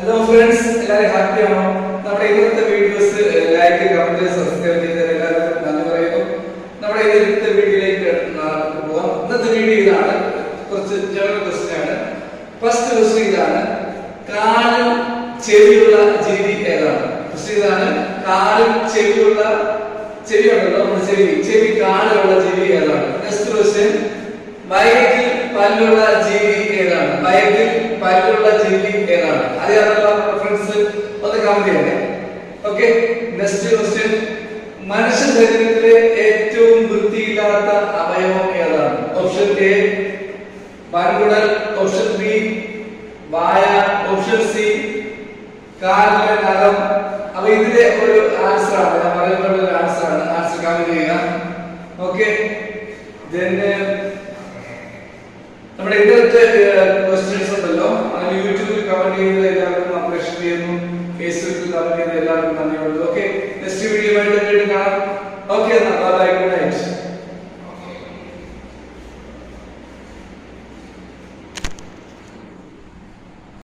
Hello friends, എല്ലാവരും ഹാപ്പിയാണോ? നമ്മുടെ ഇന്നത്തെ വീഡിയോസ് ലൈക്ക്, കമന്റ്, സബ്സ്ക്രൈബ് ചെയ്ത എല്ലാവർക്കും നന്ദി പറയുന്നു. നമ്മുടെ ഇന്നത്തെ വീഡിയോയിലേക്ക് പോവാം. ഇന്നത്തെ വീഡിയോ ഇതാണ്, കുറച്ച് ജനറൽ ക്വസ്റ്റ്യൻ ആണ്. ഫസ്റ്റ് ക്വസ്റ്റ്യൻ ഇതാണ്: കാലും ചെവിയുള്ള ജീവി ഏതാണ്? ക്വസ്റ്റ്യൻ ഇതാണ്: കാലും ചെവിയുള്ള ചെവി ഉണ്ടല്ലോ, ചെവി കാലുള്ള ജീവി ഏതാണ്? നെക്സ്റ്റ് ക്വസ്റ്റ്യൻ: വയറ്റിൽ പല്ലുള്ള ജീവി ഏതാണ്? വയറ്റിൽ പല്ലുള്ള ജീവി ഏതാണ്? അറിയാവുന്ന ഫ്രണ്ട്സ് ഒന്ന് കമന്റ് ചെയ്യണേ. ഓക്കെ, നെക്സ്റ്റ് ക്വസ്റ്റ്യൻ: മനുഷ്യ ശരീരത്തിലെ ഏറ്റവും വൃത്തിയില്ലാത്ത അവയവം ഏതാണ്? ഓപ്ഷൻ എ വൻകുടൽ, ഓപ്ഷൻ ബി വായ, ഓപ്ഷൻ സി കാലിലെ നഖം. അപ്പൊ ഇതിലെ ഒരു ആൻസർ ആണ്, ഞാൻ പറയുന്ന ഒരു ആൻസർ ആണ്. ആൻസർ കമന്റ് ചെയ്യുക. ഓക്കെ, നമ്മുടെ ഇന്നത്തെ ക്വസ്റ്റ്യൻസ് ഉണ്ടല്ലോ, അങ്ങനെ യൂട്യൂബിൽ കമന്റ് ചെയ്ത് എല്ലാവർക്കും അപ്രീഷിയേറ്റ് ചെയ്യുന്നു, ഫേസ്ബുക്കിൽ കമന്റ് ചെയ്ത് എല്ലാവർക്കും നന്ദിയുണ്ട്. ഓക്കെ, നെക്സ്റ്റ് വീഡിയോ ആയിട്ട് വീണ്ടും കാണാം. ഓക്കെ.